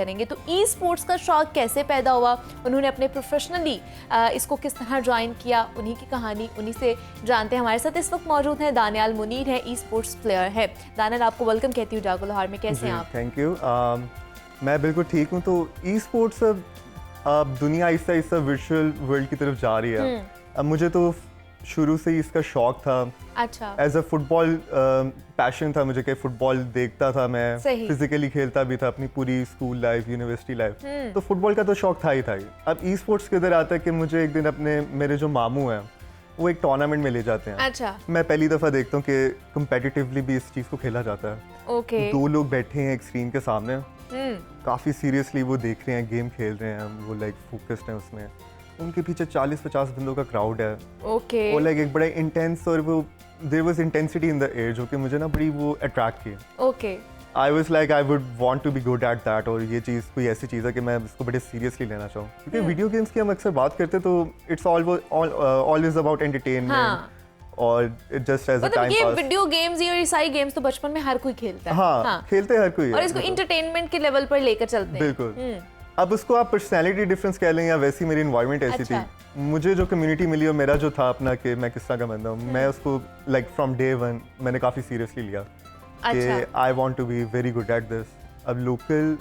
करेंगे। तो e sports का शौक कैसे पैदा हुआ, उन्होंने अपने प्रोफेशनली इसको किस तरह ज्वाइन किया, उन्हीं की कहानी उन्हीं से जानते हैं। हमारे साथ इस वक्त मौजूद हैं दानियाल मुनीर है, ई स्पोर्ट्स प्लेयर है। दानियाल, आपको वेलकम कहती हूँ जागो लाहौर में, कैसे हैं आप? Thank you. मैं बिल्कुल ठीक हूँ। तो ई स्पोर्ट्स अब दुनिया आहिस्ता आहिस्ता वर्चुअल वर्ल्ड की तरफ जा रही है। अब मुझे तो शुरू से ही इसका शौक था। अच्छा। एज अ फुटबॉल पैशन था मुझे कि फुटबॉल देखता था मैं, फिजिकली खेलता भी था अपनी पूरी स्कूल लाइफ, यूनिवर्सिटी लाइफ। तो फुटबॉल का तो शौक था ही था ही। अब ई स्पोर्ट्स किधर आता है कि मुझे एक दिन अपने मेरे जो मामू हैं वो एक टूर्नामेंट में ले जाते हैं। अच्छा। मैं पहली दफ़ा देखता हूँ कि कंपेटिटिवली भी इस चीज़ को खेला जाता है। ओके। दो लोग बैठे हैं एक स्क्रीन के सामने, काफ़ी सीरियसली वो देख रहे हैं, गेम खेल रहे हैं, वो लाइक फोकस्ड हैं उसमें। उनके पीछे 40-50 बंदों का क्राउड है। ओके। वो लाइक एक बड़ा इंटेंस, और वो there was intensity in the air जो कि मुझे ना बड़ी वो अट्रैक्ट की। Okay. I was like I would want to be good at that, और ये चीज़ कोई ऐसी चीज़ है कि मैं इसको बड़े सीरियसली लेना चाहूँ। क्योंकि वीडियो गेम्स की हम अक्सर बात करते तो इट्स ऑलवेज अबाउट एंटरटेनमेंट और जस्ट एज अ टाइम ये पास। वीडियो गेम्स और ये सारी गेम्स तो बचपन में हर कोई खेलता है। हाँ, खेलते हर कोई है, और इसको इंटरटेनमेंट के लेवल पर लेकर चलते हैं। बिल्कुल। अब उसको आप पर्सनैलिटी डिफरेंस कह लें या वैसी मेरी इन्वायरमेंट ऐसी अच्छा। थी। मुझे जो कम्युनिटी मिली और मेरा जो था अपना कि मैं किस तरह का बंदा हूँ, मैं उसको लाइक फ्रॉम डे वन मैंने काफ़ी सीरियसली लिया कि I want to be very good at this. अब लोकल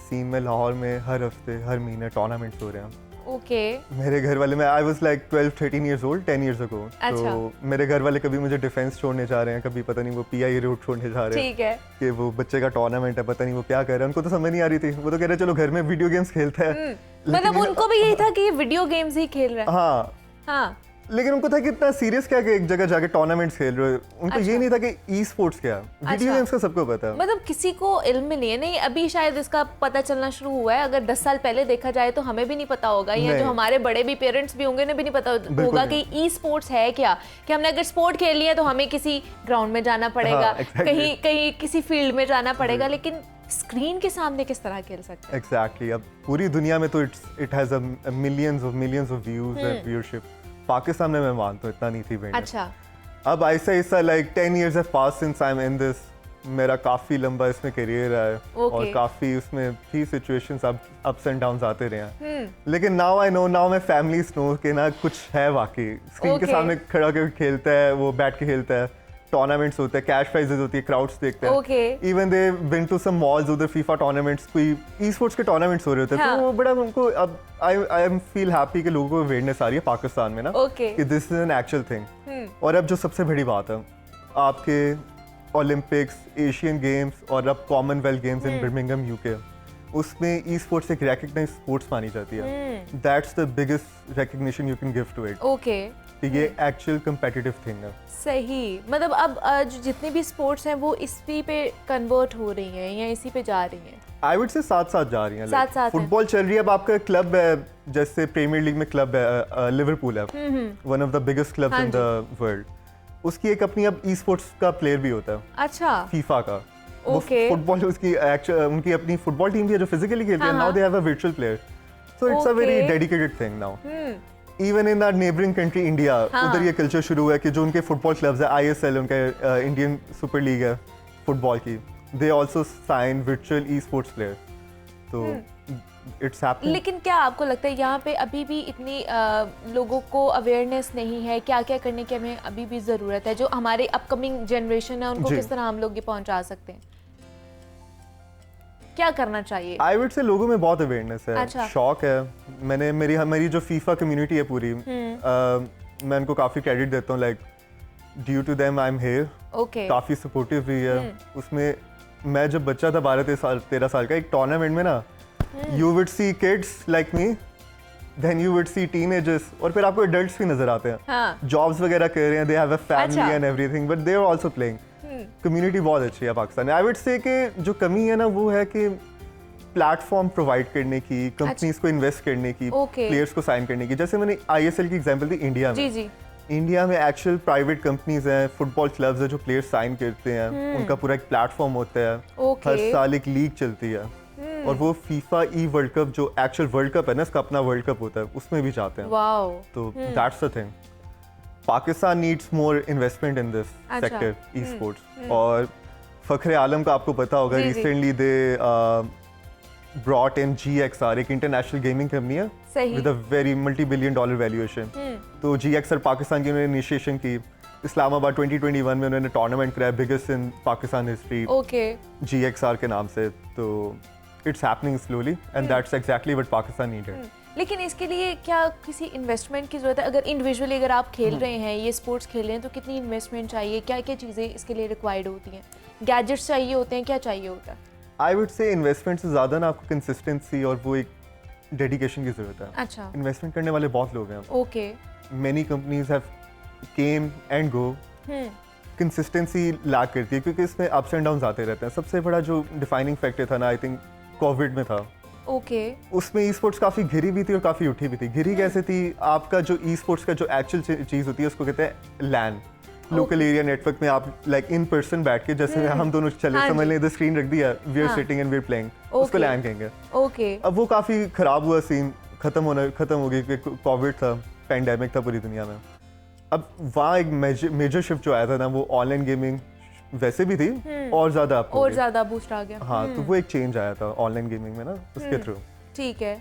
सीन में लाहौर में हर हफ्ते हर महीने टूर्नामेंट्स हो रहे हैं। ओके। मेरे घर वाले, मैं आई was like 12-13 years old 10 years ago। तो मेरे घर वाले कभी मुझे डिफेंस छोड़ने जा रहे हैं, कभी पता नहीं वो पीआई रूट छोड़ने जा रहे हैं। ठीक है। कि वो बच्चे का टूर्नामेंट है, पता नहीं वो क्या कर रहे हैं, उनको तो समझ नहीं आ रही थी। वो तो कह रहे चलो घर में वीडियो गेम्स खेलता है। मतलब उनको भी यही था कि वीडियो गेम्स ही खेल रहा है। हाँ हाँ। लेकिन उनको था कि इतना सीरियस क्या कि एक जगह जाके टूर्नामेंट्स खेल रहे हो। उनको ये नहीं था कि ई स्पोर्ट्स क्या है। वीडियो गेम्स का सबको पता है। मतलब किसी को इल्म में नहीं है। नहीं, अभी शायद इसका पता चलना शुरू हुआ है। अगर 10 साल पहले देखा जाए तो हमें भी नहीं पता होगा, या जो हमारे बड़े भी पेरेंट्स भी होंगे उन्हें भी नहीं पता होगा कि ई स्पोर्ट्स है क्या। कि हमने अगर स्पोर्ट खेल लिया तो हमें किसी ग्राउंड में जाना पड़ेगा, कहीं किसी फील्ड में जाना पड़ेगा, लेकिन स्क्रीन के सामने किस तरह खेल सकते हैं। एग्जैक्टली। अब पूरी दुनिया में तो it has millions of views and viewership. Pakistan में मैं मानता हूँ इतना नहीं थी वेंडर। अच्छा। अब ऐसा ऐसा like 10 years have passed since I'm in this। मेरा काफ़ी लंबा इसमें करियर है। और काफ़ी उसमें थी सिचुएशंस, अप्स एंड डाउन्स आते रहे हैं। लेकिन now I know, now my family know कि ना कुछ है वाकई। स्क्रीन के सामने खड़ा होकर खेलता है, वो बैठ के खेलता है, टूर्नामेंट्स होते हैं, कैश प्राइजेस होती है, क्राउड्स देखते हैं। Even they went to some malls, उधर फीफा टूर्नामेंट्स, कोई ई स्पोर्ट्स के टूर्नामेंट्स हो रहे होते हैं। तो वो बड़ा उनको, अब आई एम फील हैप्पी कि लोगों को अवेयरनेस आ रही है पाकिस्तान में ना कि this is an actual thing. और अब जो सबसे बड़ी बात है, आपके ओलंपिक्स, एशियन गेम्स और अब Commonwealth games in Birmingham UK, उसमें ई स्पोर्ट्स एक रिकॉग्नाइज्ड स्पोर्ट्स मानी जाती है। That's the biggest recognition you can give to it. Okay. ये एक्चुअल कंपेटिटिव थिंग है। सही। मतलब अब जितनी भी स्पोर्ट्स हैं वो इसी पे कन्वर्ट हो रही हैं या इसी पे जा रही हैं। आई वुड से साथ साथ जा रही हैं। साथ फुटबॉल चल रही है। अब आपका क्लब है, जैसे प्रीमियर लीग में क्लब है, लिवरपूल है, one of the biggest clubs in the world. उसकी एक अपनी अब ई स्पोर्ट्स का प्लेयर भी होता है। अच्छा। फीफा का। ओके। फुटबॉल उसकी उनकी अपनी फुटबॉल टीम भी है जो फिजिकली खेलती है। Now they have a virtual player, so it's a very dedicated thing now. Even in our neighbouring country India, उधर ये कल्चर शुरू हुआ है कि जो उनके फुटबॉल क्लब्स है, आईएसएल उनका इंडियन सुपर लीग है फुटबॉल की, they also sign virtual esports player. तो इट्स हैपनिंग। लेकिन क्या आपको लगता है यहाँ पे अभी भी इतनी लोगों को अवेयरनेस नहीं है? क्या क्या करने की हमें अभी भी ज़रूरत है? जो हमारे अपकमिंग जनरेशन है उनको किस तरह हम लोग ये पहुँचा सकते हैं? क्या करना चाहिए? आई वुड से लोगों में बहुत अवेयरनेस है। अच्छा। शौक है। मैंने मेरी जो फीफा कम्युनिटी है पूरी, मैं उनको काफ़ी क्रेडिट देता हूँ। Like due to them I am here. Okay. काफ़ी सपोर्टिव भी है। उसमें मैं जब बच्चा था 12-13 साल का, एक टूर्नामेंट में ना you would see kids like me, then you would see teenagers, और फिर आपको एडल्ट्स भी नजर आते हैं। जॉब्स वगैरह कर रहे हैं, they have a family and everything, but they are also playing. Community बहुत अच्छी है पाकिस्तान में। आई वुड से कि जो कमी है ना वो है कि प्लेटफॉर्म प्रोवाइड करने की, कंपनीज को इन्वेस्ट करने की, प्लेयर्स को साइन करने की। जैसे मैंने आईएसएल की एग्जांपल दी इंडिया में। जी। इंडिया में एक्चुअल प्राइवेट कंपनीज हैं, फुटबॉल क्लब्स हैं जो प्लेयर्स साइन करते हैं। उनका पूरा एक प्लेटफॉर्म होता है। हर साल एक लीग चलती है, और वो फीफा ई वर्ल्ड कप जो एक्चुअल वर्ल्ड कप है ना, इसका अपना वर्ल्ड कप होता है, उसमें भी जाते हैं। तो that's the thing. Pakistan needs more investment in this sector, e sports. और फखरे आलम का आपको पता होगा, recently they brought in GXR, एक इंटरनेशनल गेमिंग कंपनी है सही। With a very multi-billion dollar valuation. तो GXR पाकिस्तान की उन्होंने इनिशिएशन की। इस्लामाबाद 2021 में उन्होंने टूर्नामेंट कराया, biggest in Pakistan history, okay GXR के नाम से। तो it's happening slowly and that's exactly what Pakistan needed. लेकिन इसके लिए क्या किसी इन्वेस्टमेंट की जरूरत है? अगर इंडिविजुअली अगर आप खेल रहे हैं, ये स्पोर्ट्स खेल रहे हैं, तो कितनी इन्वेस्टमेंट चाहिए? क्या क्या चीज़ें इसके लिए रिक्वायर्ड होती हैं? गैजेट्स चाहिए होते हैं? क्या चाहिए होता है? आई वुड से इन्वेस्टमेंट से ज़्यादा ना आपको कंसिस्टेंसी और वो एक डेडिकेशन की ज़रूरत है। अच्छा, इन्वेस्टमेंट करने वाले बहुत लोग हैं। Okay. Many companies have came and go. Consistency lack करती है क्योंकि इसमें अप्स एंड डाउन्स आते रहते हैं। सबसे बड़ा जो डिफाइनिंग फैक्टर था ना, आई थिंक कोविड में था। ओके। उसमें ई स्पोर्ट्स काफ़ी घिरी भी थी और काफ़ी उठी भी थी। घिरी कैसे थी? आपका जो ई स्पोर्ट्स का जो एक्चुअल चीज़ होती है उसको कहते हैं लैन, लोकल एरिया नेटवर्क में आप लाइक इन पर्सन बैठ के, जैसे हम दोनों चले, हाँ समझ जी। लें इधर स्क्रीन रख दिया, वी आर हाँ। Sitting and we are playing, उसको Okay. लैन कहेंगे। ओके। अब वो काफ़ी ख़राब हुआ सीन, ख़त्म हो गई क्योंकि कोविड था, पैंडेमिक था पूरी दुनिया में। अब वहाँ एक मेजर शिफ्ट जो आया था ना, वो ऑनलाइन गेमिंग वैसे भी थी और ज़्यादा अप हो और गई। ज़्यादा बूस्ट आ गया। हाँ, तो वो एक चेंज आया था ऑनलाइन गेमिंग में ना, उसके थ्रू। ठीक है।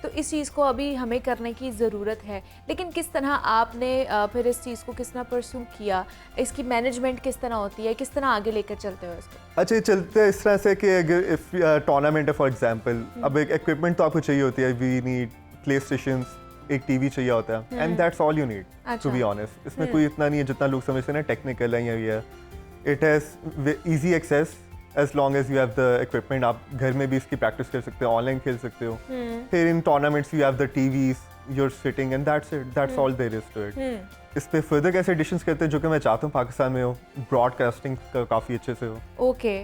तो इस चीज़ को अभी हमें करने की ज़रूरत है, लेकिन किस तरह आपने फिर इस चीज़ को किस तरह परस्यू किया? इसकी मैनेजमेंट किस तरह होती है? किस तरह आगे लेकर चलते हो इसको? अच्छा, ये चलते हैं इस तरह से कि अगर इफ टूर्नामेंट है फॉर एग्जांपल, अब एक इक्विपमेंट तो आपको चाहिए होती है। वी नीड प्ले स्टेशंस, एक टीवी चाहिए होता है, and that's all you need to be honest. इसमें कोई इतना नहीं है जितना लोग समझते हैं ना टेक्निकल है या ये है। It has easy access as long as you have the equipment. आप घर में भी इसकी प्रैक्टिस कर सकते हो, ऑनलाइन खेल सकते हो। फिर इन tournaments you have the TVs, your sitting and that's it, that's all there is to it. इस पे फर्दर कैसे एडिशंस करते हैं जो कि मैं चाहता हूँ पाकिस्तान में हो, ब्रॉडकास्टिंग का काफ़ी अच्छे से हो, ओके।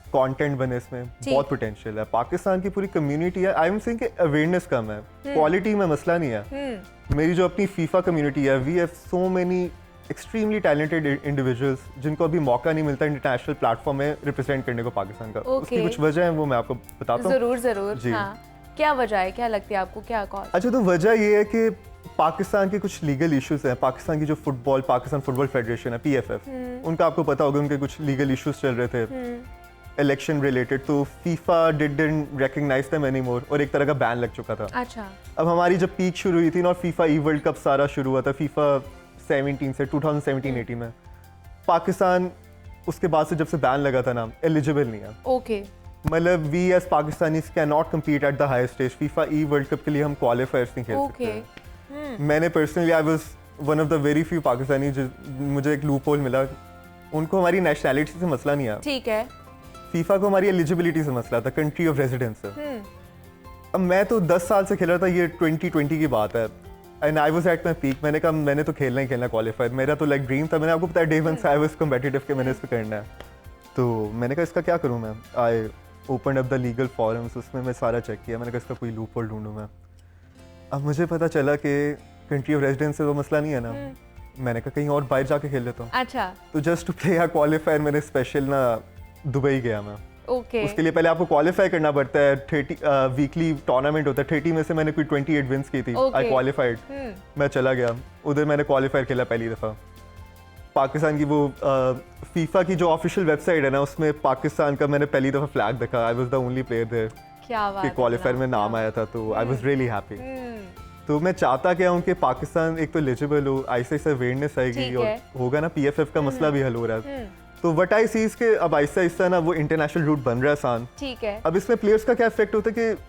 कंटेंट बने, इसमें बहुत पोटेंशियल है। पाकिस्तान की पूरी कम्युनिटी है, आई एम सेइंग कि अवेयरनेस कम है, क्वालिटी में मसला नहीं है। मेरी जो अपनी फीफा कम्युनिटी है, we have so many extremely talented individuals जिनको अभी मौका नहीं मिलता इंटरनेशनल प्लेटफॉर्म में रिप्रेजेंट करने को पाकिस्तान का। उसकी कुछ वजह है, वो मैं आपको बताता हूँ। ज़रूर ज़रूर। जी। हाँ, क्या वजह है? क्या लगती है आपको? क्या कॉज? अच्छा, तो वजह ये है कि पाकिस्तान के कुछ लीगल इश्यूज हैं। पाकिस्तान की जो पाकिस्तान फुटबॉल फेडरेशन है, PFF, उनका आपको पता होगा उनके कुछ लीगल इश्यूज चल रहे थे इलेक्शन रिलेटेड। तो FIFA didn't recognise them anymore और एक तरह का बैन लग चुका था। अच्छा। अब हमारी जब पीक शुरू हुई थी ना, और फीफा वर्ल्ड कप सारा शुरू हुआ था फीफा 17 से 2017-18 में, पाकिस्तान उसके बाद से जब से बैन लगा था ना, एलिजिबल नहीं है। ओके। मतलब we as Pakistanis can not compete at the highest stage. FIFA world cup के लिए हम क्वालिफायर्स नहीं खेल सकते। मैंने personally, I was one of the very few Pakistani, मुझे एक लूप होल मिला। उनको हमारी नेशनैलिटी से मसला नहीं है, ठीक है। फीफा को हमारी एलिजिबिलिटी से मसला था, कंट्री ऑफ रेजिडेंस से। अब मैं तो 10 साल से खेल रहा था, ये 2020 की बात है, and I was at my peak. मैंने कहा मैंने तो खेलना ही खेलना क्वालिफायर, मेरा तो लाइक ड्रीम था। मैंने आपको पता है डे वन से आई वाज कॉम्पिटिटिव कि मैंने इसको करना है। तो मैंने कहा इसका क्या करूँ मैं? I open up the legal forums, उसमें मैं सारा चेक किया। मैंने कहा इसका कोई लूप होल ढूंढूं मैं। अब मुझे पता चला कि कंट्री ऑफ रेजिडेंस से तो मसला नहीं है ना। मैंने कहा कहीं और बाहर जाके खेल लेता हूँ। अच्छा। तो just to play a qualifier मैंने स्पेशल ना दुबई गया मैं। ओके। उसके लिए पहले आपको क्वालिफाई करना पड़ता है। 30 वीकली टूर्नामेंट होता है, 30 में से मैंने कोई 28 विंस की थी। आई क्वालिफाइड। मैं चला गया उधर, मैंने क्वालिफायर खेला पहली दफ़ा। पाकिस्तान की वो फीफा की जो ऑफिशियल वेबसाइट है ना, उसमें पाकिस्तान का मैंने पहली दफ़ा फ्लैग देखा। I was the only player there क्या बात कि है, क्वालिफायर में नाम आया था, तो आई वाज रियली हैप्पी। तो मैं चाहता क्या हूँ कि पाकिस्तान एक तो एलिजिबल हो, ऐसे अवेयरनेस आएगी और होगा ना, PFF का मसला भी हल हो रहा है। तो व्हाट आई सी के अब आहिस्ता ना वो इंटरनेशनल रूट बन रहा है आसान। ठीक है। अब इसमें प्लेयर्स का क्या इफेक्ट होता है कि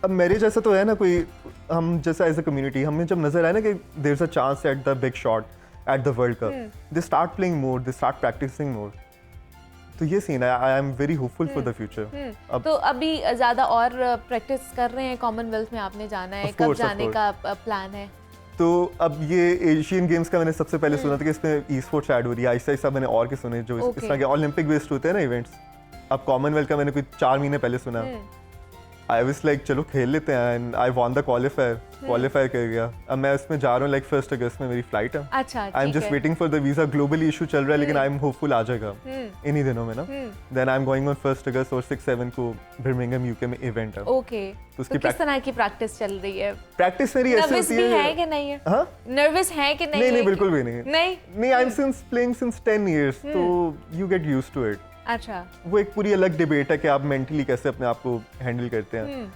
अब मेरे जैसा तो है ना कोई, हम जैसा एज अ कम्युनिटी हमें जब नजर आए ना कि there is a chance at the big shot at the world cup, they start playing more, they start practicing more. तो ये सीन है, I am very hopeful for the future. तो अभी ज़्यादा और प्रैक्टिस कर रहे हैं? कॉमनवेल्थ में आपने जाना है, कब जाने का प्लान है? तो अब ये एशियन गेम्स का मैंने सबसे पहले सुना था कि इसमें ई स्पोर्ट्स ऐड हो रही है। ऐसा मैंने और के सुने जो इस तरह के ओलंपिक बेस्ड होते हैं ना इवेंट्स। अब कॉमनवेल्थ का मैंने कोई 4 महीने पहले सुना। आई वाज लाइक चलो खेल लेते हैं, and I won the qualifier कर गया। अब मैं इसमें जा रहा हूँ लाइक 1 अगस्त में मेरी फ्लाइट है। अच्छा, I am just waiting for the visa. Globally issue चल रहा है लेकिन आई एम होपफुल आ जाएगा इन्हीं दिनों में ना। Then I am going on 1 August और 6-7 को बर्मिंघम यूके में इवेंट है। ओके। तो किस तरह की प्रैक्टिस चल रही है? प्रैक्टिस मेरी ऐसी होती है। नर्वस है कि नहीं है? हाँ, नर्वस है कि नहीं? नहीं बिल्कुल भी नहीं। नहीं, I am since playing since 10 years, तो you get used to it. अच्छा वो एक पूरी अलग डिबेट है कि आप मेंटली कैसे अपने आप को हैंडल करते हैं